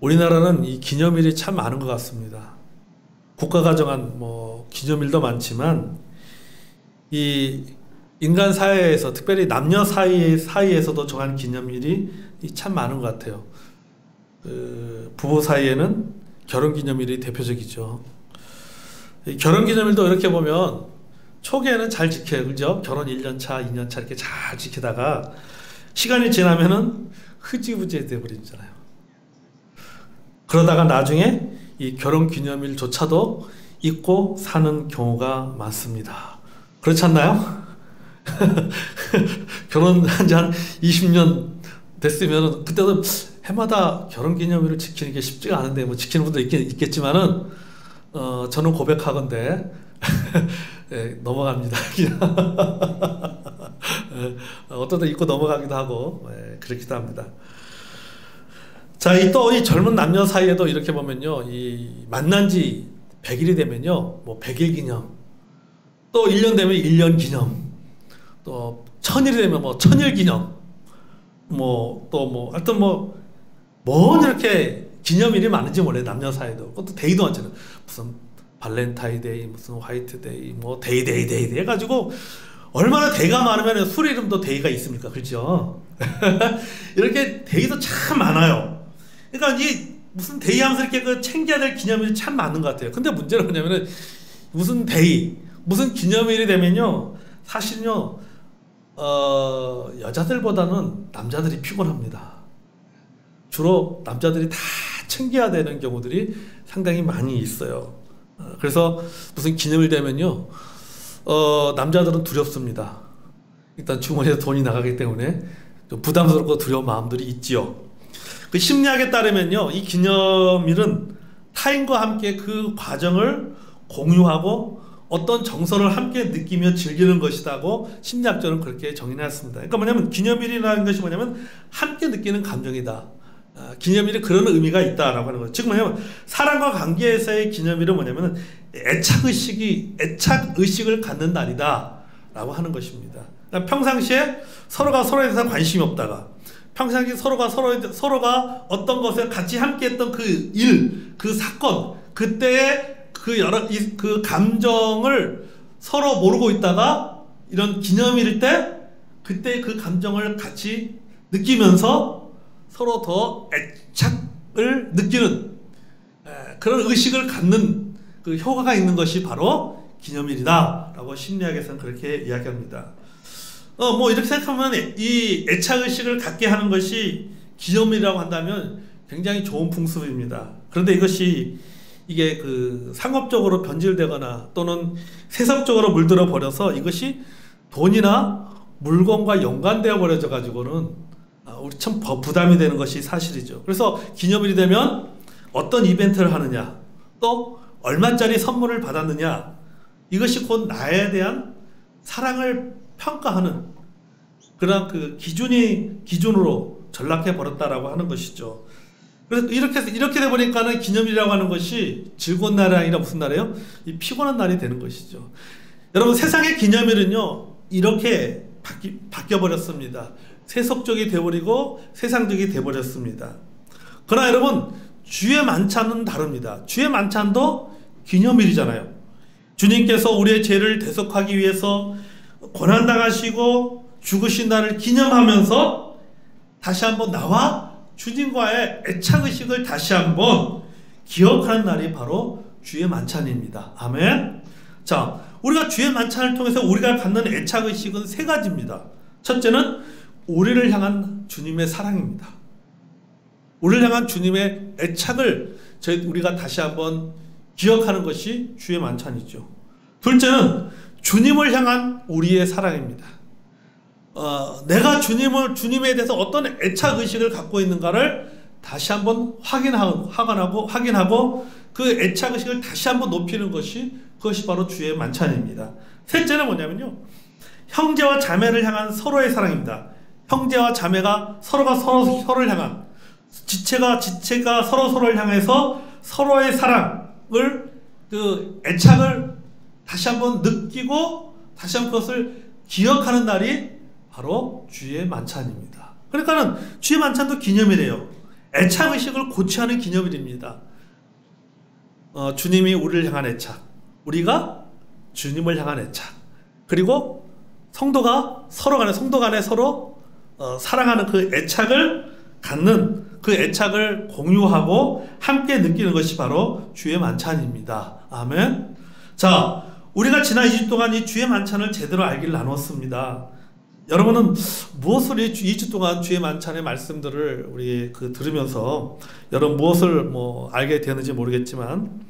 우리나라는 이 기념일이 참 많은 것 같습니다. 국가가 정한 뭐 기념일도 많지만 이 인간 사회에서 특별히 남녀 사이에서도 정한 기념일이 참 많은 것 같아요. 부부 사이에는 결혼기념일이 대표적이죠. 결혼기념일도 이렇게 보면 초기에는 잘 지켜요. 그죠? 결혼 1년차, 2년차 이렇게 잘 지키다가 시간이 지나면은 흐지부지 돼버리잖아요. 그러다가 나중에 이 결혼기념일조차도 잊고 사는 경우가 많습니다. 그렇지 않나요? 결혼한 지 한 20년 됐으면 그때도 해마다 결혼기념일을 지키는 게 쉽지가 않은데 뭐 지키는 분도 있겠지만은 저는 고백하건대 네, 넘어갑니다. 어떤 때 잊고 넘어가기도 하고 네, 그렇기도 합니다. 자, 또 이 젊은 남녀 사이에도 이렇게 보면요, 이 만난 지 100일이 되면요, 뭐 100일 기념, 또 1년 되면 1년 기념, 또 1000일이 되면 뭐 1000일 기념, 뭐 또 뭐 하여튼 뭔 이렇게 기념일이 많은지 몰라요. 남녀 사이도. 그것도 데이도 많잖아요. 무슨 발렌타인데이, 무슨 화이트데이, 뭐 데이 해가지고 얼마나 데이가 많으면 술 이름도 데이가 있습니까? 그렇죠? 이렇게 데이도 참 많아요. 그러니까 이 무슨 데이 하면서 이렇게 그 챙겨야 될 기념일이 참 많은 것 같아요. 근데 문제는 뭐냐면은 무슨 데이, 무슨 기념일이 되면요, 사실은요, 여자들보다는 남자들이 피곤합니다. 주로 남자들이 다 챙겨야 되는 경우들이 상당히 많이 있어요. 그래서 무슨 기념일 되면요, 남자들은 두렵습니다. 일단 주머니에 돈이 나가기 때문에 좀 부담스럽고 두려운 마음들이 있지요. 그 심리학에 따르면요, 이 기념일은 타인과 함께 그 과정을 공유하고 어떤 정서를 함께 느끼며 즐기는 것이라고 심리학적으로 그렇게 정의해놨습니다. 그러니까 뭐냐면 기념일이라는 것이 뭐냐면 함께 느끼는 감정이다. 기념일이 그런 의미가 있다라고 하는 거죠. 즉 뭐냐면 사랑과 관계에서의 기념일은 뭐냐면 애착의식을 갖는 날이다 라고 하는 것입니다. 그러니까 평상시에 서로가 서로에 대해서 관심이 없다가 평상시에 서로가 어떤 것에 같이 함께 했던 그 일, 그 사건, 그때의 그 감정을 서로 모르고 있다가 이런 기념일일 때 그때 그 감정을 같이 느끼면서 서로 더 애착을 느끼는 그런 의식을 갖는 그 효과가 있는 것이 바로 기념일이다 라고 심리학에서는 그렇게 이야기합니다. 뭐 이렇게 생각하면 이 애착의식을 갖게 하는 것이 기념일이라고 한다면 굉장히 좋은 풍습입니다. 그런데 이게 그 상업적으로 변질되거나 또는 세속적으로 물들어 버려서 이것이 돈이나 물건과 연관되어 버려져 가지고는 우리 참 부담이 되는 것이 사실이죠. 그래서 기념일이 되면 어떤 이벤트를 하느냐, 또 얼마짜리 선물을 받았느냐, 이것이 곧 나에 대한 사랑을 평가하는 그런 그 기준으로 전락해 버렸다라고 하는 것이죠. 그래서 이렇게 돼 보니까는 기념일이라고 하는 것이 즐거운 날이 아니라 무슨 날이에요? 이 피곤한 날이 되는 것이죠. 여러분, 세상의 기념일은요, 이렇게 바뀌어 버렸습니다. 세속적이 되어버리고 세상적이 되어버렸습니다. 그러나 여러분, 주의 만찬은 다릅니다. 주의 만찬도 기념일이잖아요. 주님께서 우리의 죄를 대속하기 위해서 고난당하시고 죽으신 날을 기념하면서 다시 한번 나와 주님과의 애착의식을 다시 한번 기억하는 날이 바로 주의 만찬입니다. 아멘. 자, 우리가 주의 만찬을 통해서 우리가 갖는 애착의식은 세 가지입니다. 첫째는 우리를 향한 주님의 사랑입니다. 우리를 향한 주님의 애착을 우리가 다시 한번 기억하는 것이 주의 만찬이죠. 둘째는 주님을 향한 우리의 사랑입니다. 내가 주님에 대해서 어떤 애착의식을 갖고 있는가를 다시 한번 확인하고 그 애착의식을 다시 한번 높이는 그것이 바로 주의 만찬입니다. 셋째는 뭐냐면요, 형제와 자매를 향한 서로의 사랑입니다. 형제와 자매가 서로가 서로를 향한, 지체가 서로를 향해서 서로의 사랑을, 그 애착을 다시 한번 느끼고 다시 한번 그것을 기억하는 날이 바로 주의 만찬입니다. 그러니까는 주의 만찬도 기념이래요. 애착의식을 고취하는 기념일입니다. 주님이 우리를 향한 애착, 우리가 주님을 향한 애착, 그리고 성도 간에 서로 사랑하는 그 애착을 갖는, 그 애착을 공유하고 함께 느끼는 것이 바로 주의 만찬입니다. 아멘. 자, 우리가 지난 2주 동안 이 주의 만찬을 제대로 알기를 나눴습니다. 여러분은 무엇을 2주 동안 주의 만찬의 말씀들을 우리 들으면서 여러분 무엇을 알게 되었는지 모르겠지만,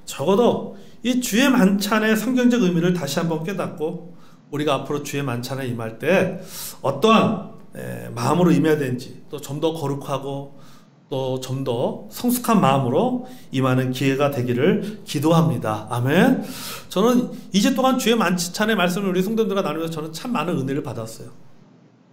적어도 이 주의 만찬의 성경적 의미를 다시 한번 깨닫고 우리가 앞으로 주의 만찬에 임할 때 어떠한 마음으로 임해야 되는지, 또 좀 더 거룩하고 또 좀 더 성숙한 마음으로 임하는 기회가 되기를 기도합니다. 아멘. 저는 2주 동안 주의 만찬의 말씀을 우리 성도들과 나누면서 저는 참 많은 은혜를 받았어요.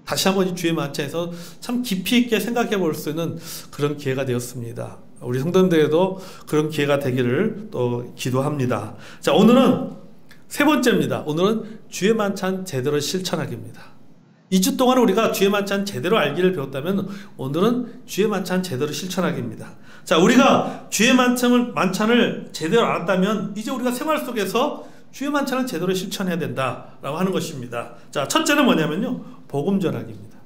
다시 한번 이 주의 만찬에서 참 깊이 있게 생각해 볼 수 있는 그런 기회가 되었습니다. 우리 성도들에도 그런 기회가 되기를 또 기도합니다. 자, 오늘은 세 번째입니다. 오늘은 주의 만찬 제대로 실천하기입니다. 2주 동안 우리가 주의 만찬 제대로 알기를 배웠다면 오늘은 주의 만찬 제대로 실천하기입니다. 자, 우리가 주의 만찬을 제대로 알았다면 이제 우리가 생활 속에서 주의 만찬을 제대로 실천해야 된다라고 하는 것입니다. 자, 첫째는 뭐냐면요, 복음 전하기입니다.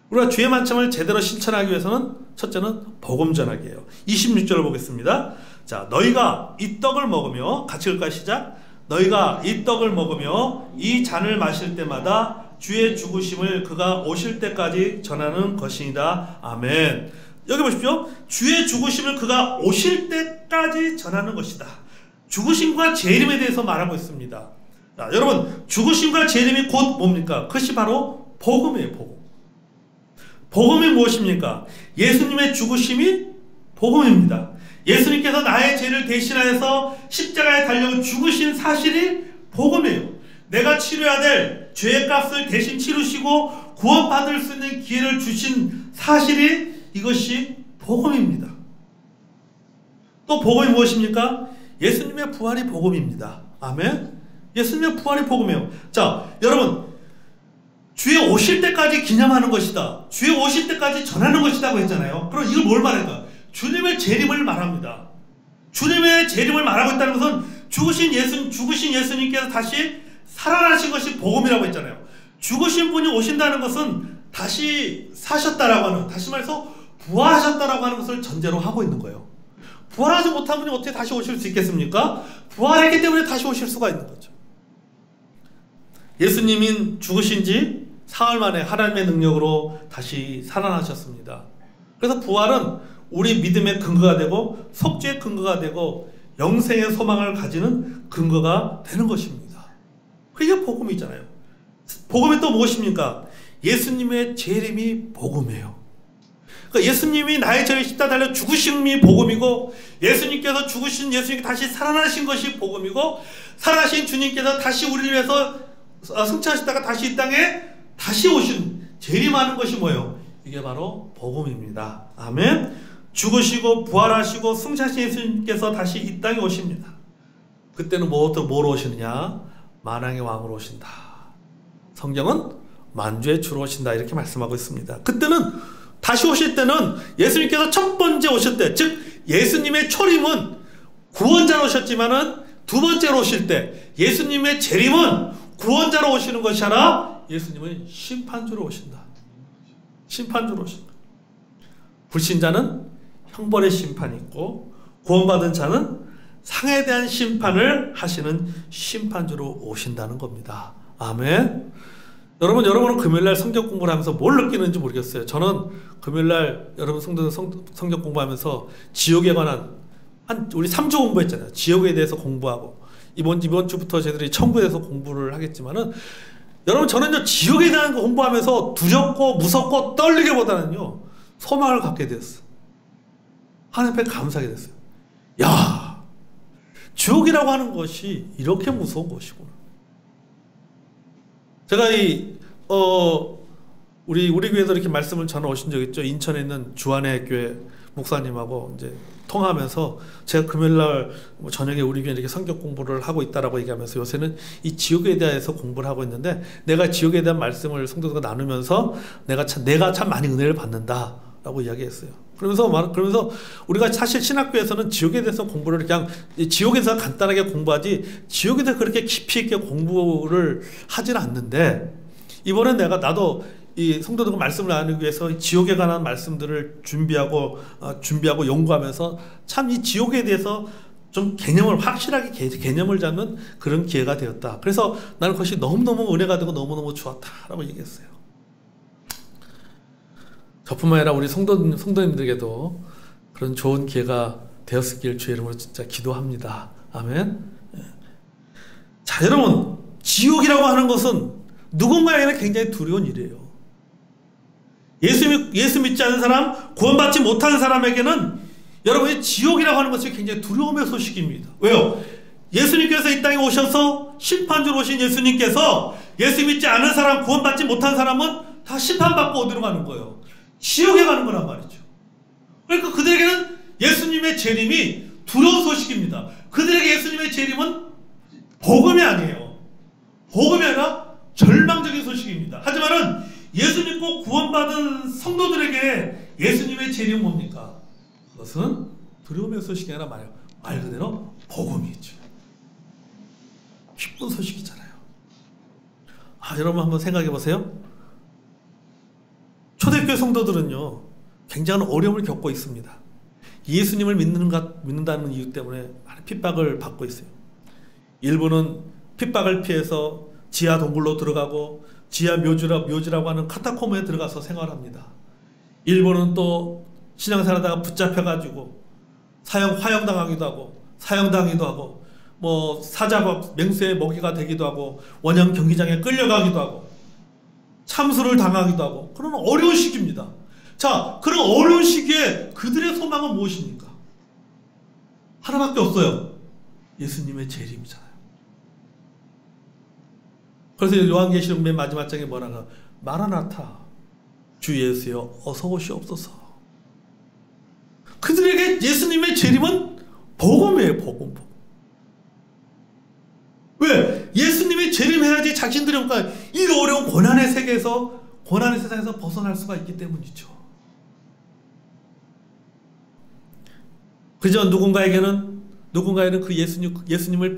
우리가 주의 만찬을 제대로 실천하기 위해서는 첫째는 복음 전하기예요. 26절을 보겠습니다. 자, 너희가 이 떡을 먹으며, 같이 읽을까요? 시작. 너희가 이 떡을 먹으며 이 잔을 마실 때마다 주의 죽으심을 그가 오실 때까지 전하는 것이니라. 아멘. 여기 보십시오. 주의 죽으심을 그가 오실 때까지 전하는 것이다. 죽으심과 재림에 대해서 말하고 있습니다. 자, 여러분, 죽으심과 재림이 곧 뭡니까? 그것이 바로 복음이에요. 복음. 복음이 무엇입니까? 예수님의 죽으심이 복음입니다. 예수님께서 나의 죄를 대신하여서 십자가에 달려 죽으신 사실이 복음이에요. 내가 치러야 될 죄의 값을 대신 치르시고 구원받을 수 있는 기회를 주신 사실이, 이것이 복음입니다. 또 복음이 무엇입니까? 예수님의 부활이 복음입니다. 아멘. 예수님의 부활이 복음이에요. 자, 여러분, 주의 오실 때까지 기념하는 것이다, 주의 오실 때까지 전하는 것이라고 했잖아요. 그럼 이걸 뭘 말할까? 주님의 재림을 말합니다. 주님의 재림을 말하고 있다는 것은 죽으신 예수님께서 다시 살아나신 것이 복음이라고 했잖아요. 죽으신 분이 오신다는 것은 다시 사셨다라고 하는, 다시 말해서 부활하셨다라고 하는 것을 전제로 하고 있는 거예요. 부활하지 못한 분이 어떻게 다시 오실 수 있겠습니까? 부활했기 때문에 다시 오실 수가 있는 거죠. 예수님이 죽으신 지 사흘 만에 하나님의 능력으로 다시 살아나셨습니다. 그래서 부활은 우리 믿음의 근거가 되고 속죄의 근거가 되고 영생의 소망을 가지는 근거가 되는 것입니다. 그게 복음이잖아요. 복음이 또 무엇입니까? 예수님의 재림이 복음이에요. 그러니까 예수님이 나의 죄를 십자가에 달려 죽으심이 복음이고, 예수님께서 죽으신 예수님이 다시 살아나신 것이 복음이고, 살아나신 주님께서 다시 우리를 위해서 승천하셨다가 다시 이 땅에 다시 오신, 재림하는 것이 뭐예요? 이게 바로 복음입니다. 아멘. 죽으시고 부활하시고 승천하신 예수님께서 다시 이 땅에 오십니다. 그때는 뭐로 오시느냐? 만왕의 왕으로 오신다. 성경은 만주의 주로 오신다, 이렇게 말씀하고 있습니다. 그때는, 다시 오실 때는 예수님께서 첫 번째 오실 때, 즉 예수님의 초림은 구원자로 오셨지만은 두 번째로 오실 때 예수님의 재림은 구원자로 오시는 것이 아니라 예수님은 심판주로 오신다. 심판주로 오신다. 불신자는 형벌의 심판이 있고, 구원받은 자는 상에 대한 심판을 하시는 심판주로 오신다는 겁니다. 아멘. 여러분은 금요일날 성경 공부를 하면서 뭘 느끼는지 모르겠어요. 저는 금요일날 여러분 성도들 성경 공부하면서 지옥에 관한 우리 3주 공부했잖아요. 지옥에 대해서 공부하고, 이번 주부터 저희들이 천국에 대해서 공부를 하겠지만은, 여러분, 저는 지옥에 대한 공부하면서 두렵고 무섭고 떨리기보다는요, 소망을 갖게 됐어요. 하나님 앞에 감사하게 됐어요. 야, 지옥이라고 하는 것이 이렇게 무서운 것이구나. 제가 우리 교회에서 이렇게 말씀을 전해 오신 적 있죠. 인천에 있는 주안의 교회 목사님하고 이제 통화하면서, 제가 금요일날 저녁에 우리 교회 이렇게 성경 공부를 하고 있다라고 얘기하면서, 요새는 이 지옥에 대해서 공부를 하고 있는데, 내가 지옥에 대한 말씀을 성도들과 나누면서 내가 참 많이 은혜를 받는다라고 이야기했어요. 그러면서 우리가 사실 신학교에서는 지옥에 대해서 공부를 그냥 지옥에서 간단하게 공부하지 지옥에 대해서 그렇게 깊이 있게 공부를 하지는 않는데, 이번에 나도 이 성도들과 말씀을 나누기 위해서 지옥에 관한 말씀들을 준비하고 연구하면서 참 이 지옥에 대해서 좀 확실하게 개념을 잡는 그런 기회가 되었다. 그래서 나는 그것이 너무너무 은혜가 되고 너무너무 좋았다라고 얘기했어요. 저뿐만 아니라 우리 성도님들에게도 그런 좋은 기회가 되었길 주의 이름으로 진짜 기도합니다. 아멘. 자, 여러분, 지옥이라고 하는 것은 누군가에게는 굉장히 두려운 일이에요. 예수 믿지 않는 사람, 구원받지 못하는 사람에게는 여러분이 지옥이라고 하는 것이 굉장히 두려움의 소식입니다. 왜요? 예수님께서 이 땅에 오셔서 심판주로 오신 예수님께서 예수 믿지 않은 사람, 구원받지 못한 사람은 다 심판받고 어디로 가는 거예요? 지옥에 가는 거란 말이죠. 그러니까 그들에게는 예수님의 재림이 두려운 소식입니다. 그들에게 예수님의 재림은 복음이 아니에요. 복음이 아니라 절망적인 소식입니다. 하지만은 예수 믿고 구원받은 성도들에게 예수님의 재림은 뭡니까? 그것은 두려움의 소식이 아니라 말 그대로 복음이죠. 기쁜 소식이잖아요. 여러분 한번 생각해 보세요. 초대교회 성도들은요, 굉장한 어려움을 겪고 있습니다. 예수님을 믿는다는 이유 때문에 많은 핍박을 받고 있어요. 일부는 핍박을 피해서 지하 동굴로 들어가고 지하 묘지라고 하는 카타콤에 들어가서 생활합니다. 일부는 또 신앙생활하다가 붙잡혀가지고 화형당하기도 하고 사형당하기도 하고 사자박 맹수의 먹이가 되기도 하고 원형 경기장에 끌려가기도 하고 참수를 당하기도 하고 그런 어려운 시기입니다. 자, 그런 어려운 시기에 그들의 소망은 무엇입니까? 하나밖에 없어요. 예수님의 재림이잖아요. 그래서 요한계시록 맨 마지막 장에 뭐라나, 마라나타, 주 예수여 어서 오시옵소서. 그들에게 예수님의 재림은 복음이에요. 복음. 왜? 예수님이 재림해야지 자신들이 뭔가 이 어려운 고난의 세계에서, 고난의 세상에서 벗어날 수가 있기 때문이죠. 그저 누군가에게는 그 예수님을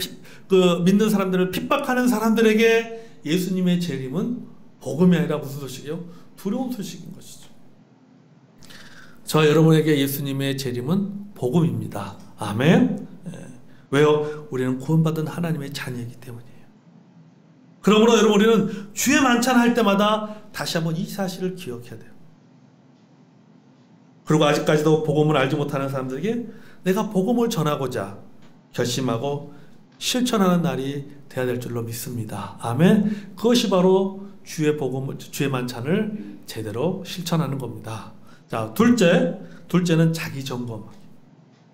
믿는 사람들을 핍박하는 사람들에게 예수님의 재림은 복음이 아니라 무슨 소식이요? 두려운 소식인 것이죠. 저와 여러분에게 예수님의 재림은 복음입니다. 아멘. 왜요? 우리는 구원받은 하나님의 자녀이기 때문이에요. 그러므로 여러분, 우리는 주의 만찬할 때마다 다시 한번 이 사실을 기억해야 돼요. 그리고 아직까지도 복음을 알지 못하는 사람들에게 내가 복음을 전하고자 결심하고 실천하는 날이 되어야 될 줄로 믿습니다. 아멘. 그것이 바로 주의 만찬을 제대로 실천하는 겁니다. 자, 둘째는 자기 점검하기.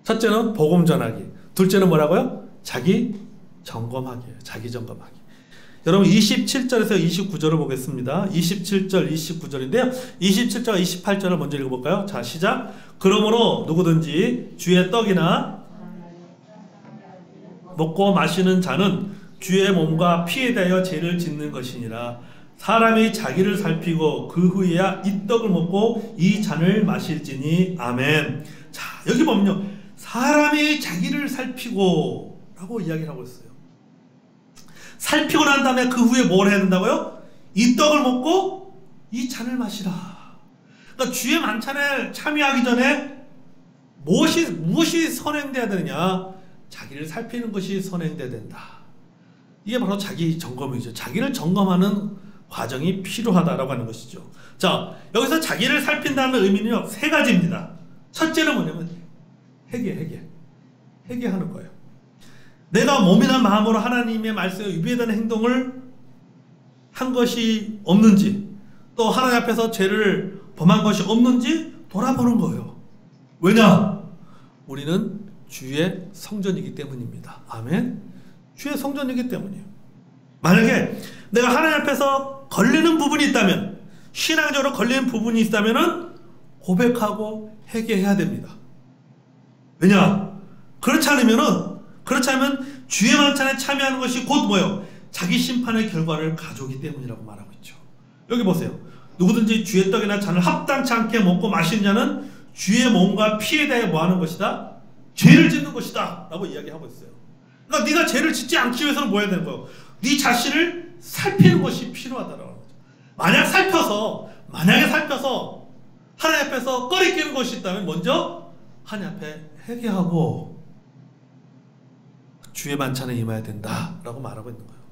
첫째는 복음 전하기. 둘째는 뭐라고요? 자기 점검하기예요. 자기 점검하기. 여러분 27절에서 29절을 보겠습니다. 27절, 29절인데요. 27절과 28절을 먼저 읽어볼까요? 자, 시작. 그러므로 누구든지 주의 떡이나 먹고 마시는 자는 주의 몸과 피에 대하여 죄를 짓는 것이니라. 사람이 자기를 살피고 그 후에야 이 떡을 먹고 이 잔을 마실지니. 아멘. 자, 여기 보면요, 사람이 자기를 살피고 라고 이야기를 하고 있어요. 살피고 난 다음에 그 후에 뭘 해야 된다고요? 이 떡을 먹고 이 잔을 마시라. 그러니까 주의 만찬에 참여하기 전에 무엇이 선행돼야 되느냐? 자기를 살피는 것이 선행돼야 된다. 이게 바로 자기 점검이죠. 자기를 점검하는 과정이 필요하다라고 하는 것이죠. 자, 여기서 자기를 살핀다는 의미는요, 세 가지입니다. 첫째는 뭐냐면 회개하는 거예요. 내가 몸이나 마음으로 하나님의 말씀에 위배되는 행동을 한 것이 없는지, 또 하나님 앞에서 죄를 범한 것이 없는지 돌아보는 거예요. 왜냐? 우리는 주의 성전이기 때문입니다. 아멘. 주의 성전이기 때문이에요. 만약에 내가 하나님 앞에서 걸리는 부분이 있다면, 신앙적으로 걸리는 부분이 있다면 고백하고 회개해야 됩니다. 왜냐? 그렇지 않으면 주의 만찬에 참여하는 것이 곧 뭐예요? 자기 심판의 결과를 가져오기 때문이라고 말하고 있죠. 여기 보세요. 누구든지 주의 떡이나 잔을 합당치 않게 먹고 마시는 자는 주의 몸과 피에 대해 뭐 하는 것이다? 죄를 짓는 것이다 라고 이야기하고 있어요. 그러니까 네가 죄를 짓지 않기 위해서는 뭐 해야 되는 거예요? 네 자신을 살피는 것이 필요하다라는 거죠. 만약에 살펴서 하나님 앞에서 꺼리끼는 것이 있다면 먼저 하나님 앞에 회개하고 주의 만찬에 임해야 된다라고 말하고 있는 거예요.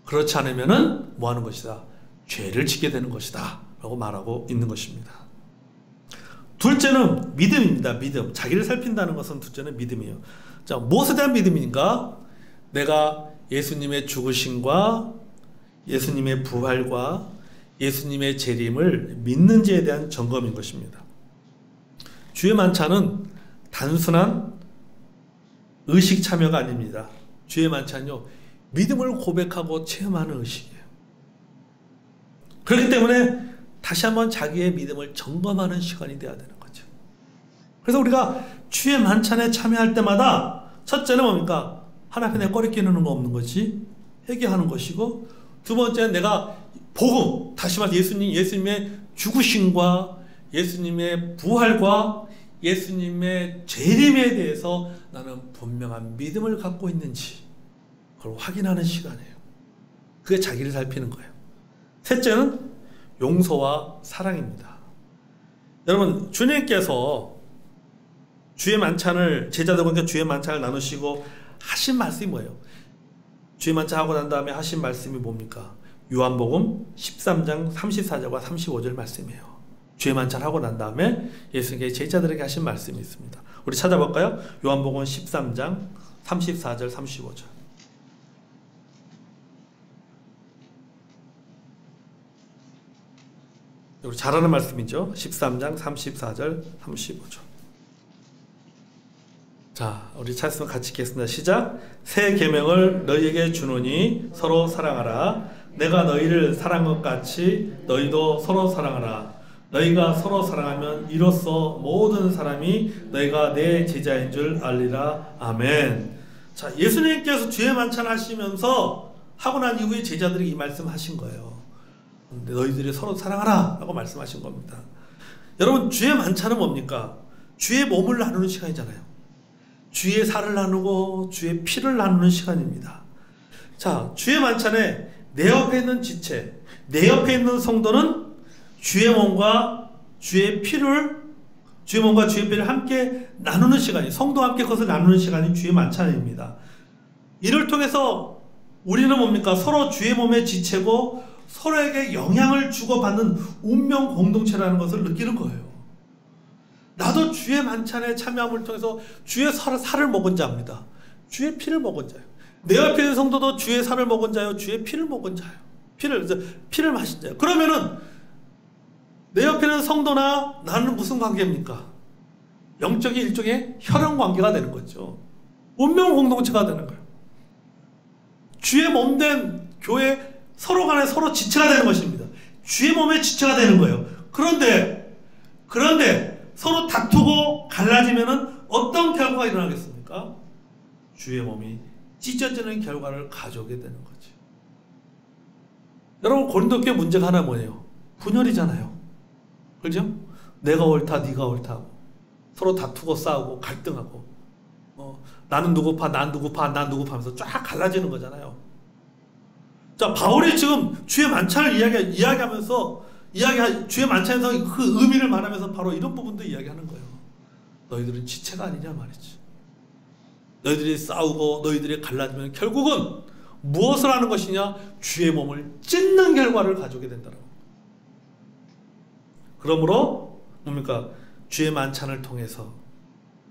그렇지 않으면은 뭐 하는 것이다? 죄를 짓게 되는 것이다 라고 말하고 있는 것입니다. 둘째는 믿음입니다. 믿음. 자기를 살핀다는 것은 둘째는 믿음이에요. 자, 무엇에 대한 믿음인가? 내가 예수님의 죽으심과 예수님의 부활과 예수님의 재림을 믿는지에 대한 점검인 것입니다. 주의 만찬은 단순한 의식 참여가 아닙니다. 주의 만찬은요, 믿음을 고백하고 체험하는 의식이에요. 그렇기 때문에 다시 한번 자기의 믿음을 점검하는 시간이 되어야 되는 거죠. 그래서 우리가 주의 만찬에 참여할 때마다 첫째는 뭡니까? 하나님 앞에 내 꺼리 끼는 거 없는 거지. 회개하는 것이고, 두 번째는 내가 복음, 다시 말해서 예수님의 죽으심과 예수님의 부활과 예수님의 재림에 대해서 나는 분명한 믿음을 갖고 있는지 그걸 확인하는 시간이에요. 그게 자기를 살피는 거예요. 셋째는 용서와 사랑입니다. 여러분, 주님께서 주의 만찬을 제자들과 주의 만찬을 나누시고 하신 말씀이 뭐예요? 주의 만찬 하고 난 다음에 하신 말씀이 뭡니까? 요한복음 13장 34절과 35절 말씀이에요. 주의 만찬 하고 난 다음에 예수님께 제자들에게 하신 말씀이 있습니다. 우리 찾아볼까요? 요한복음 13장 34절 35절. 우리 잘 아는 말씀이죠. 13장 34절 35절. 자, 우리 찾으면 같이 읽겠습니다. 시작. 새 계명을 너희에게 주노니 서로 사랑하라. 내가 너희를 사랑한 것 같이 너희도 서로 사랑하라. 너희가 서로 사랑하면 이로써 모든 사람이 너희가 내 제자인 줄 알리라. 아멘. 자, 예수님께서 주의 만찬 하시면서 하고 난 이후에 제자들이 이 말씀 하신 거예요. 너희들이 서로 사랑하라 라고 말씀하신 겁니다. 여러분, 주의 만찬은 뭡니까? 주의 몸을 나누는 시간이잖아요. 주의 살을 나누고 주의 피를 나누는 시간입니다. 자, 주의 만찬에 내 옆에 있는 지체, 내 옆에 있는 성도는 주의 몸과 주의 피를 함께 나누는 시간이, 성도와 함께 그것을 나누는 시간이 주의 만찬입니다. 이를 통해서 우리는 뭡니까? 서로 주의 몸의 지체고 서로에게 영향을 주고받는 운명 공동체라는 것을 느끼는 거예요. 나도 주의 만찬에 참여함을 통해서 주의 살을 먹은 자입니다. 주의 피를 먹은 자예요. 내 옆에 있는 성도도 주의 살을 먹은 자요, 주의 피를 먹은 자예요. 피를 마신 자예요. 그러면은 내 옆에 있는 성도나 나는 무슨 관계입니까? 영적인 일종의 혈연 관계가 되는 거죠. 운명 공동체가 되는 거예요. 주의 몸된 교회 서로 간에 서로 지체가 되는 것입니다. 주의 몸의 지체가 되는 거예요. 그런데 서로 다투고 갈라지면은 어떤 결과가 일어나겠습니까? 주의 몸이 찢어지는 결과를 가져오게 되는 거죠. 여러분, 고린도 교회 문제가 하나 뭐예요? 분열이잖아요. 그렇죠? 내가 옳다, 네가 옳다. 서로 다투고 싸우고 갈등하고, 나는 누구 파, 난 누구 파, 난 누구 파 하면서 쫙 갈라지는 거잖아요. 자, 바울이 지금 주의 만찬을 이야기하면서 주의 만찬에서 그 의미를 말하면서 바로 이런 부분도 이야기하는 거예요. 너희들은 지체가 아니냐 말이지. 너희들이 싸우고 너희들이 갈라지면 결국은 무엇을 하는 것이냐? 주의 몸을 찢는 결과를 가져오게 된다고. 그러므로 뭡니까? 주의 만찬을 통해서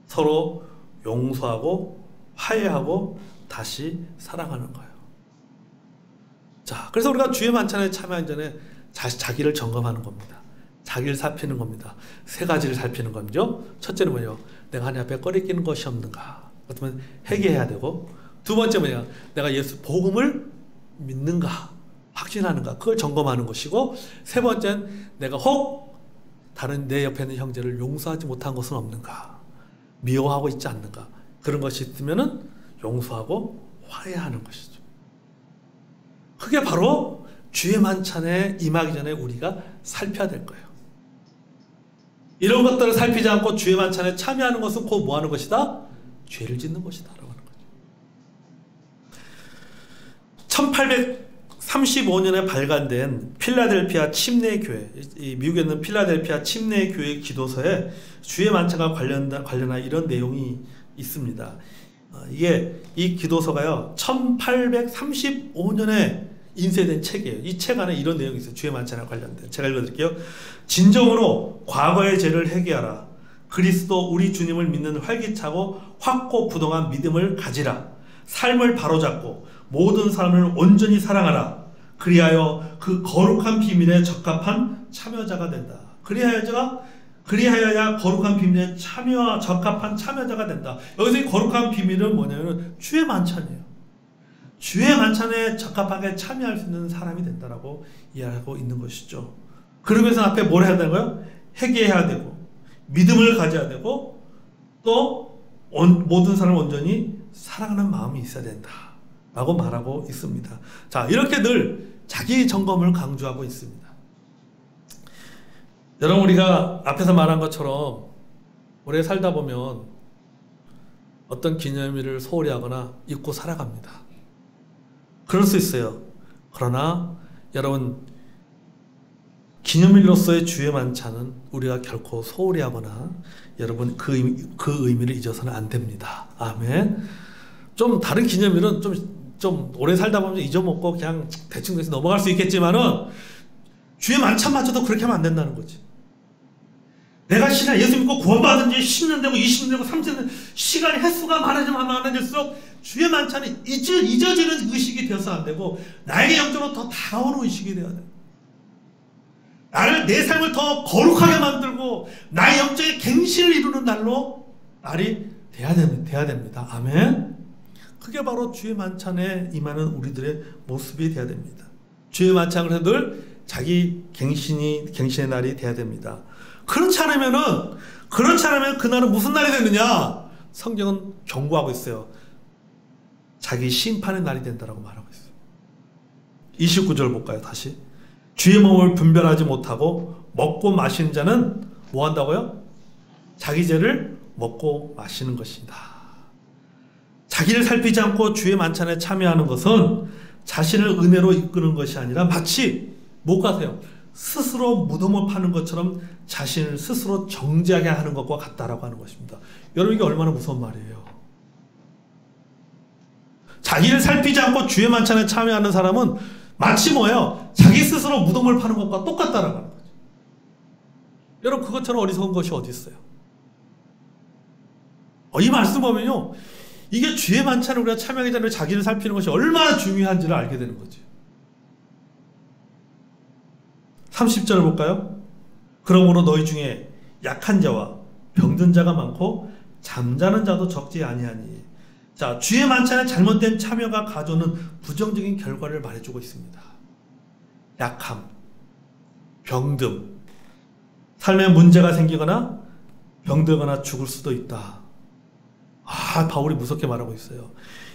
서로 용서하고 화해하고 다시 사랑하는 거예요. 자, 그래서 우리가 주의 만찬에 참여하기 전에 자기를 점검하는 겁니다. 자기를 살피는 겁니다. 세 가지를 살피는 거죠. 첫째는 뭐예요? 내가 하나님 앞에 꺼리끼는 것이 없는가? 그렇다면 회개해야 되고, 두 번째 뭐냐? 내가 예수 복음을 믿는가? 확신하는가? 그걸 점검하는 것이고, 세 번째는 내가 혹 다른 내 옆에 있는 형제를 용서하지 못한 것은 없는가? 미워하고 있지 않는가? 그런 것이 있으면은 용서하고 화해하는 것이죠. 그게 바로 주의 만찬에 임하기 전에 우리가 살펴야 될 거예요. 이런 것들을 살피지 않고 주의 만찬에 참여하는 것은 곧 뭐하는 것이다? 죄를 짓는 것이다 라고 하는 거죠. 1835년에 발간된 필라델피아 침례교회, 미국에 있는 필라델피아 침례교회 기도서에 주의 만찬과 관련한 이런 내용이 있습니다. 이 기도서가요 1835년에 인쇄된 책이에요. 이 책 안에 이런 내용이 있어요. 주의 만찬에 관련된. 제가 읽어드릴게요. 진정으로 과거의 죄를 회개하라. 그리스도 우리 주님을 믿는 활기차고 확고부동한 믿음을 가지라. 삶을 바로잡고 모든 사람을 온전히 사랑하라. 그리하여 그 거룩한 비밀에 적합한 참여자가 된다. 그리하여야 거룩한 비밀에 적합한 참여자가 된다. 여기서 이 거룩한 비밀은 뭐냐면 주의 만찬이에요. 주의 만찬에 적합하게 참여할 수 있는 사람이 된다라고 이해하고 있는 것이죠. 그러기 위해서 앞에 뭘 해야 되는 거예요? 회개해야 되고 믿음을 가져야 되고 또 모든 사람을 온전히 사랑하는 마음이 있어야 된다 라고 말하고 있습니다. 자, 이렇게 늘 자기 점검을 강조하고 있습니다. 여러분, 우리가 앞에서 말한 것처럼 오래 살다 보면 어떤 기념일을 소홀히 하거나 잊고 살아갑니다. 그럴 수 있어요. 그러나 여러분, 기념일로서의 주의 만찬은 우리가 결코 소홀히 하거나 여러분 그 의미를 잊어서는 안 됩니다. 아멘. 좀 다른 기념일은 좀 오래 살다 보면 잊어먹고 그냥 대충 넘어갈 수 있겠지만은 주의 만찬마저도 그렇게 하면 안 된다는 거지. 내가 예수 믿고 구원받은 지 10년 되고 20년 되고 30년 되고 시간이 횟수가 많아질수록 주의 만찬이 잊어지는 의식이 되어서 안 되고 나에게 영적으로 더 다가오는 의식이 되어야 돼. 내 삶을 더 거룩하게 만들고 나의 영적인 갱신을 이루는 날이 돼야 됩니다. 아멘. 그게 바로 주의 만찬에 임하는 우리들의 모습이 돼야 됩니다. 주의 만찬을 늘 자기 갱신의 날이 돼야 됩니다. 그렇지 않으면 그날은 무슨 날이 되느냐? 성경은 경고하고 있어요. 자기 심판의 날이 된다라고 말하고 있어요. 29절 볼까요? 다시. 주의 몸을 분별하지 못하고 먹고 마시는 자는 뭐 한다고요? 자기 죄를 먹고 마시는 것이다. 자기를 살피지 않고 주의 만찬에 참여하는 것은 자신을 은혜로 이끄는 것이 아니라 마치 못 가세요. 스스로 무덤을 파는 것처럼 자신을 스스로 정죄하게 하는 것과 같다라고 하는 것입니다. 여러분, 이게 얼마나 무서운 말이에요. 자기를 살피지 않고 주의 만찬에 참여하는 사람은 마치 뭐예요? 자기 스스로 무덤을 파는 것과 똑같다라고 하는 거죠. 여러분, 그것처럼 어리석은 것이 어디 있어요? 이 말씀 보면요, 이게 주의 만찬에 우리가 참여하기 전에 자기를 살피는 것이 얼마나 중요한지를 알게 되는 거죠. 30절 볼까요? 그러므로 너희 중에 약한 자와 병든 자가 많고 잠자는 자도 적지 아니하니. 자, 주의 만찬에 잘못된 참여가 가져오는 부정적인 결과를 말해주고 있습니다. 약함, 병듦, 삶에 문제가 생기거나 병들거나 죽을 수도 있다. 바울이 무섭게 말하고 있어요.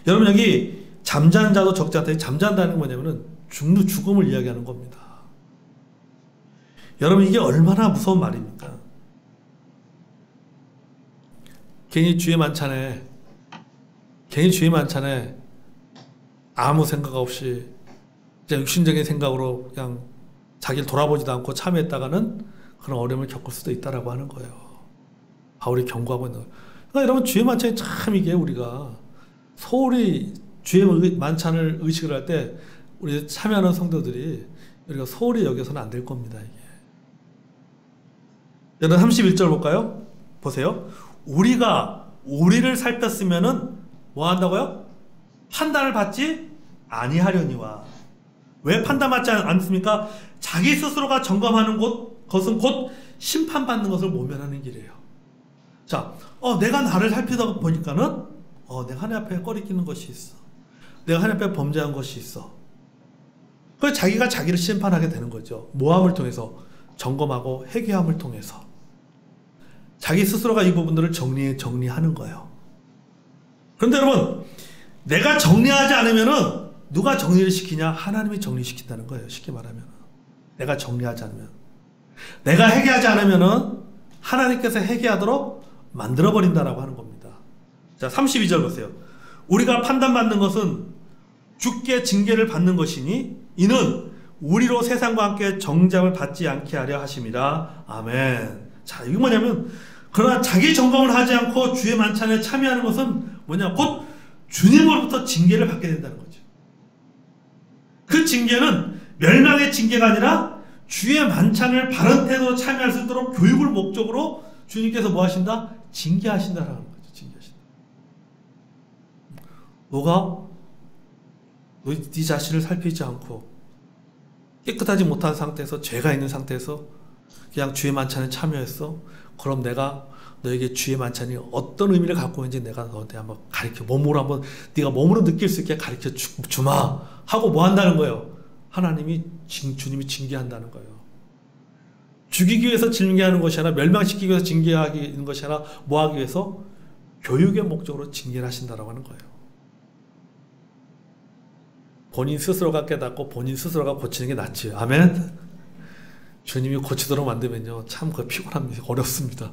여러분, 여기 잠자는 자도 적지 않다. 잠잔다는 게 뭐냐면은 죽음을 이야기하는 겁니다. 여러분, 이게 얼마나 무서운 말입니까? 괜히 주의 만찬에 아무 생각 없이 그냥 육신적인 생각으로 그냥 자기를 돌아보지도 않고 참여했다가는 그런 어려움을 겪을 수도 있다라고 하는 거예요. 바울이 경고하고 있는 거예요. 그러니까 여러분, 주의 만찬이 참 이게 우리가 소홀히 주의 만찬을 의식을 할 때 우리 참여하는 성도들이 우리가 소홀히 여겨서는 안 될 겁니다. 이게. 여러분, 31절 볼까요? 보세요. 우리가 우리를 살폈으면은 뭐 한다고요? 판단을 받지 아니하려니와. 왜 판단받지 않습니까? 자기 스스로가 점검하는 것은 곧 심판받는 것을 모면하는 길이에요. 자, 내가 나를 살피다 보니까는 내가 하나님 앞에 꺼리끼는 것이 있어. 내가 하나님 앞에 범죄한 것이 있어. 그래서 자기가 자기를 심판하게 되는 거죠. 모함을 통해서, 점검하고 회개함을 통해서 자기 스스로가 이 부분들을 정리하는 거예요. 그런데 여러분, 내가 정리하지 않으면은 누가 정리를 시키냐? 하나님이 정리시킨다는 거예요. 쉽게 말하면. 내가 정리하지 않으면. 내가 회개하지 않으면은 하나님께서 회개하도록 만들어버린다라고 하는 겁니다. 자, 32절 보세요. 우리가 판단받는 것은 주께 징계를 받는 것이니 이는 우리로 세상과 함께 정죄함을 받지 않게 하려 하심이라. 아멘. 자, 이거 뭐냐면 그러나 자기 점검을 하지 않고 주의 만찬에 참여하는 것은 뭐냐? 곧 주님으로부터 징계를 받게 된다는 거죠. 그 징계는 멸망의 징계가 아니라 주의 만찬을 바른 태도로 참여할 수 있도록 교육을 목적으로 주님께서 뭐 하신다? 징계하신다라는 거죠. 징계하신다. 너가 네 자신을 살피지 않고 깨끗하지 못한 상태에서 죄가 있는 상태에서 그냥 주의 만찬에 참여했어. 그럼 내가 너에게 주의 만찬이 어떤 의미를 갖고 있는지 내가 너한테 한번 가르쳐, 몸으로 한번 네가 몸으로 느낄 수 있게 가르쳐 주마 하고 뭐 한다는 거예요? 하나님이 주님이 징계한다는 거예요. 죽이기 위해서 징계하는 것이 아니라 멸망시키기 위해서 징계하는 것이 아니라 뭐 하기 위해서 교육의 목적으로 징계를 하신다라고 하는 거예요. 본인 스스로가 깨닫고 본인 스스로가 고치는 게 낫지요. 아멘. 주님이 고치도록 만들면요 참 그 피곤합니다. 어렵습니다.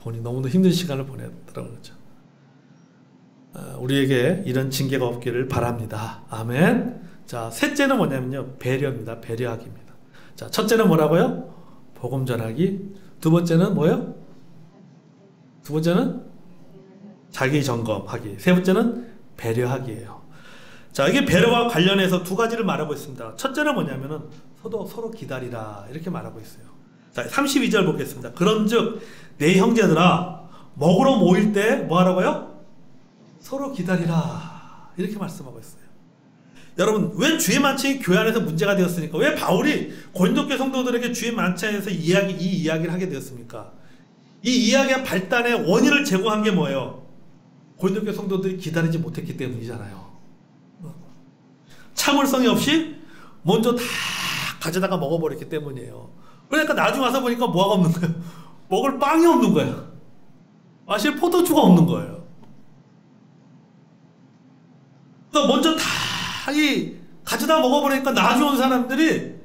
본인 너무나 힘든 시간을 보내야 된다는 거죠. 우리에게 이런 징계가 없기를 바랍니다. 아멘. 자, 셋째는 뭐냐면요 배려입니다. 배려하기입니다. 자, 첫째는 뭐라고요? 복음 전하기. 두 번째는 뭐요? 두 번째는 자기 점검하기. 세 번째는 배려하기예요. 자, 이게 배려와 관련해서 두 가지를 말하고 있습니다. 첫째는 뭐냐면은 서로 기다리라 이렇게 말하고 있어요. 자, 32절 보겠습니다. 그런즉 내 형제들아 먹으러 모일 때 뭐 하라고요? 서로 기다리라 이렇게 말씀하고 있어요. 여러분, 왜 주의 만찬이 교회 안에서 문제가 되었습니까? 왜 바울이 고린도교 성도들에게 주의 만찬에서 이 이야기를 하게 되었습니까? 이 이야기의 발단의 원인을 제공한 게 뭐예요? 고린도교 성도들이 기다리지 못했기 때문이잖아요. 참을성이 없이 먼저 다 가져다가 먹어버렸기 때문이에요. 그러니까 나중에 와서 보니까 뭐가 없는 거예요? 먹을 빵이 없는 거예요. 마실 포도주가 없는 거예요. 그러니까 먼저 다 가져다 먹어버리니까 나중에 온 사람들이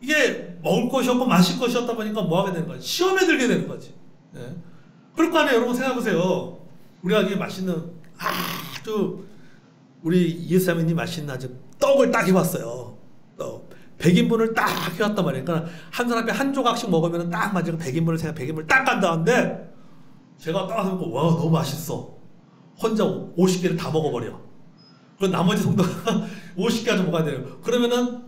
이게 먹을 것이 없고 마실 것이 없다 보니까 뭐 하게 되는 거예요? 시험에 들게 되는 거지. 네. 그럴 거 아니에요. 여러분 생각해보세요. 우리가 이게 맛있는 아주 우리 예수님이 맛있는 아주 떡을 딱 해왔어요. 100인분을 딱 해왔단 말이에요. 그러니까 한 사람이 한 조각씩 먹으면 딱 맞아요. 100인분을 딱 간다는데 제가 딱 먹고 와 너무 맛있어. 혼자 50개를 다 먹어버려. 그럼 나머지 성도가 50개까지 먹어야 돼요. 그러면은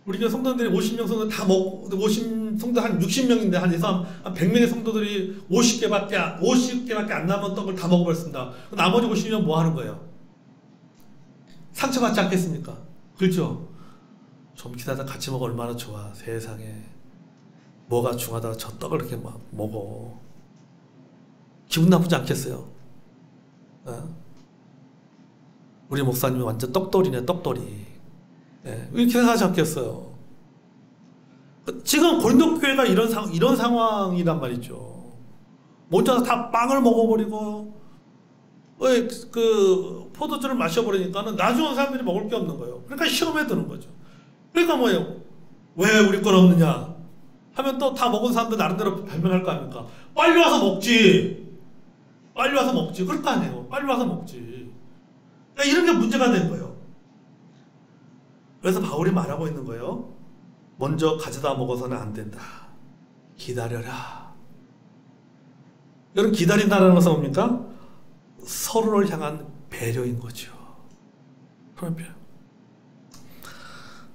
우리 교회 성도들이 50명 성도 다 먹고 50성도 한 60명인데 한 100명의 성도들이 50개밖에 안 남은 떡을 다 먹어버렸습니다. 나머지 50명 뭐 하는 거예요? 상처받지 않겠습니까? 그렇죠? 좀 기다리다 같이 먹어 얼마나 좋아. 세상에 뭐가 중하다가 저 떡을 이렇게 막 먹어. 기분 나쁘지 않겠어요? 우리 목사님이 완전 떡돌이네. 떡돌이. 네, 이렇게 생각하지 않겠어요? 지금 고린도 교회가 이런 상황이란 말이죠. 먼저 다 빵을 먹어버리고 그 포도주를 마셔버리니까는 나중에 온 사람들이 먹을 게 없는 거예요. 그러니까 시험에 드는 거죠. 그러니까 뭐예요? 왜 우리 건 없느냐 하면 또 다 먹은 사람들 나름대로 변명할 거 아닙니까? 빨리 와서 먹지. 빨리 와서 먹지. 그럴 거 아니에요. 빨리 와서 먹지. 그러니까 이런 게 문제가 된 거예요. 그래서 바울이 말하고 있는 거예요. 먼저 가져다 먹어서는 안 된다. 기다려라. 여러분, 기다린다는 것은 뭡니까? 서로를 향한 배려인 거죠. 그런 배려.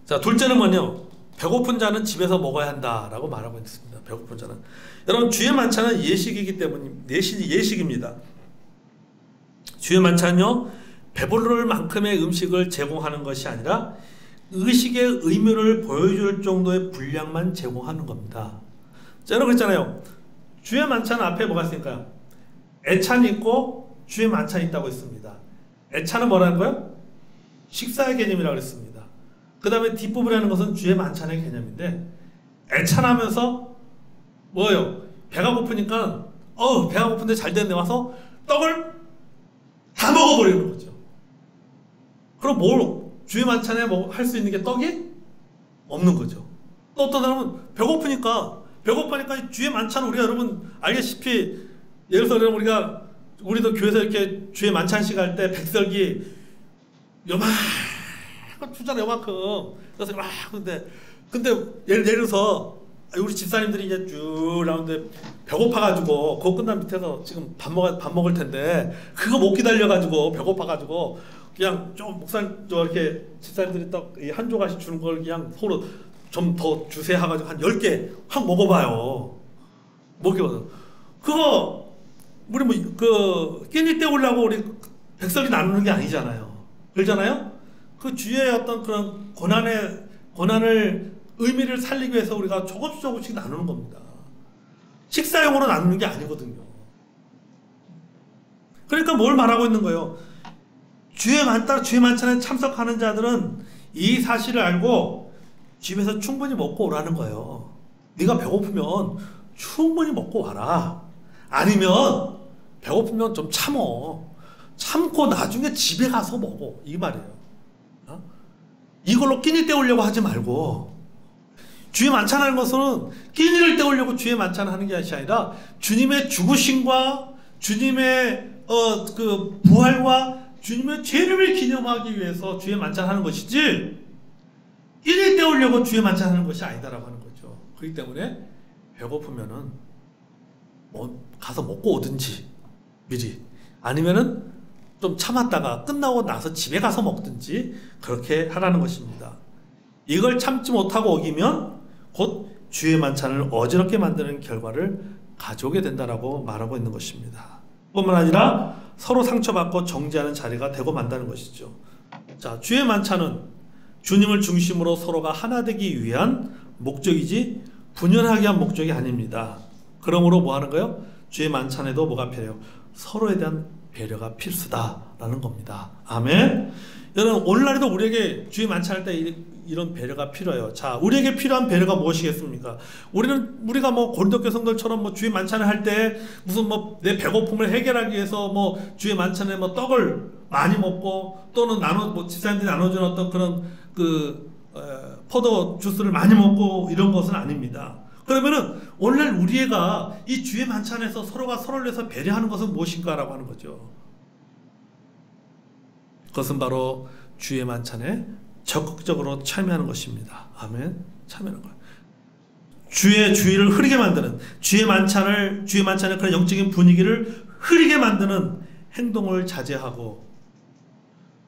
자, 둘째는 뭐냐? 배고픈 자는 집에서 먹어야 한다라고 말하고 있습니다. 배고픈 자는. 여러분, 주의 만찬은 예식이기 때문에 예식입니다. 주의 만찬은요, 배부를 만큼의 음식을 제공하는 것이 아니라 의식의 의무를 보여줄 정도의 분량만 제공하는 겁니다. 자, 여러분 그랬잖아요. 주의 만찬 앞에 뭐가 있으니까요? 애찬이 있고 주의 만찬이 있다고 했습니다. 애찬은 뭐라는 거예요? 식사의 개념이라고 그랬습니다. 그 다음에 뒷부분에 하는 것은 주의 만찬의 개념인데, 애찬하면서 뭐예요? 배가 고프니까 배가 고픈데 잘 됐네 와서 떡을 다 먹어버리는 거죠. 그럼 뭘 주의 만찬에 뭐 할 수 있는 게 떡이 없는 거죠. 또 어떤 사람은 배고프니까 배고파니까 주의 만찬 우리가 여러분 알다시피 예를 들어서 우리도 교회에서 이렇게 주의 만찬식 할 때 백설기 요만큼 주잖아 요만큼. 그래서 근데 예를 들어서 우리 집사님들이 이제 쭉 나오는데 배고파가지고 그거 끝난 밑에서 지금 밥 먹을 텐데 그거 못 기다려가지고 배고파가지고 그냥 좀 목사님 이렇게 집사님들이 딱 한 조각씩 주는 걸 그냥 서로 좀 더 주세요 해가지고 한 10개 확 먹어봐요. 먹어봐요. 그거 우리 그 끼니 때우려고 우리 백설기 나누는 게 아니잖아요. 그렇잖아요? 그 주의 어떤 그런 고난을 의미를 살리기 위해서 우리가 조금씩 나누는 겁니다. 식사용으로 나누는 게 아니거든요. 그러니까 뭘 말하고 있는 거예요? 주의 만찬에 참석하는 자들은 이 사실을 알고 집에서 충분히 먹고 오라는 거예요. 네가 배고프면 충분히 먹고 와라. 아니면 배고프면 좀 참고 나중에 집에 가서 먹어. 이 말이에요. 이걸로 끼니 때우려고 하지 말고 주의 만찬하는 것은 끼니를 때우려고 주의 만찬하는 게 아니라 주님의 죽으심과 주님의 그 부활과 주님의 죄를 기념하기 위해서 주의 만찬하는 것이지 끼니 때우려고 주의 만찬하는 것이 아니다라고 하는 거죠. 그렇기 때문에 배고프면은 가서 먹고 오든지 미리 아니면은 좀 참았다가 끝나고 나서 집에 가서 먹든지 그렇게 하라는 것입니다. 이걸 참지 못하고 어기면 곧 주의 만찬을 어지럽게 만드는 결과를 가져오게 된다라고 말하고 있는 것입니다. 뿐만 아니라 서로 상처받고 정죄하는 자리가 되고 만다는 것이죠. 자, 주의 만찬은 주님을 중심으로 서로가 하나 되기 위한 목적이지 분열하게 위한 목적이 아닙니다. 그러므로 뭐 하는 거예요? 주의 만찬에도 뭐가 필요해요? 서로에 대한 배려가 필수다라는 겁니다. 아멘. 여러분 오늘날에도 우리에게 주의 만찬할 때 이런 배려가 필요해요. 자, 우리에게 필요한 배려가 무엇이겠습니까? 우리가 뭐 고린도 성도들처럼 뭐 주의 만찬을 할 때 무슨 뭐 내 배고픔을 해결하기 위해서 뭐 주의 만찬에 뭐 떡을 많이 먹고 또는 집사님들이 나눠준 어떤 그런 포도 주스를 많이 먹고 이런 것은 아닙니다. 그러면은 오늘날 우리가 이 주의 만찬에서 서로가 서로를 위해서 배려하는 것은 무엇인가라고 하는 거죠. 그것은 바로 주의 만찬에 적극적으로 참여하는 것입니다. 아멘. 참여하는 거예요. 주의 주의를 흐리게 만드는 주의 만찬의 그런 영적인 분위기를 흐리게 만드는 행동을 자제하고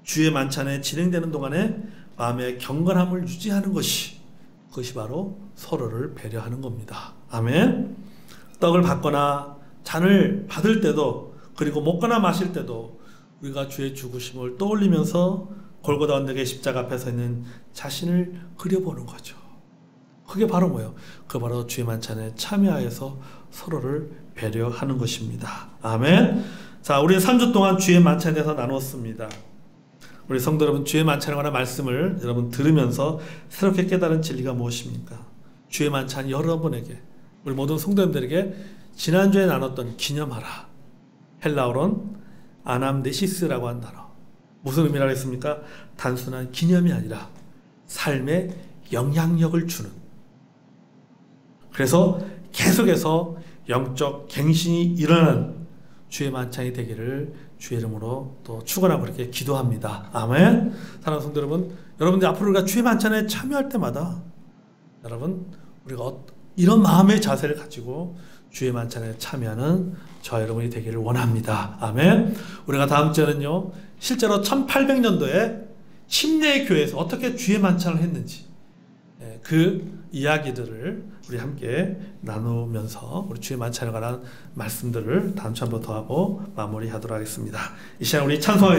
주의 만찬에 진행되는 동안에 마음의 경건함을 유지하는 그것이 바로 서로를 배려하는 겁니다. 아멘. 떡을 받거나 잔을 받을 때도 그리고 먹거나 마실 때도 우리가 주의 죽으심을 떠올리면서 골고다 언덕의 십자가 앞에 서 있는 자신을 그려보는 거죠. 그게 바로 뭐예요? 그 바로 주의 만찬에 참여하여서 서로를 배려하는 것입니다. 아멘. 자, 우리는 3주 동안 주의 만찬에 대해서 나누었습니다. 우리 성도 여러분, 주의 만찬에 관한 말씀을 여러분 들으면서 새롭게 깨달은 진리가 무엇입니까? 주의 만찬 여러분에게, 우리 모든 성도님들에게 지난주에 나눴던 기념하라, 헬라어론 아남네시스라고 한 단어, 무슨 의미라고 했습니까? 단순한 기념이 아니라 삶에 영향력을 주는, 그래서 계속해서 영적 갱신이 일어나는 주의 만찬이 되기를 주의 이름으로 또 축원하고 그렇게 기도합니다. 아멘. 사랑하는 성도 여러분, 여러분들 앞으로 우리가 주의 만찬에 참여할 때마다 여러분 우리가 이런 마음의 자세를 가지고 주의 만찬에 참여하는 저 여러분이 되기를 원합니다. 아멘. 우리가 다음 주에는요, 실제로 1800년도에 침례 교회에서 어떻게 주의 만찬을 했는지 그 이야기들을 우리 함께 나누면서 우리 주의 만찬에 관한 말씀들을 다음 주 한 번 더 하고 마무리하도록 하겠습니다. 이 시간 우리 찬송하겠습니다.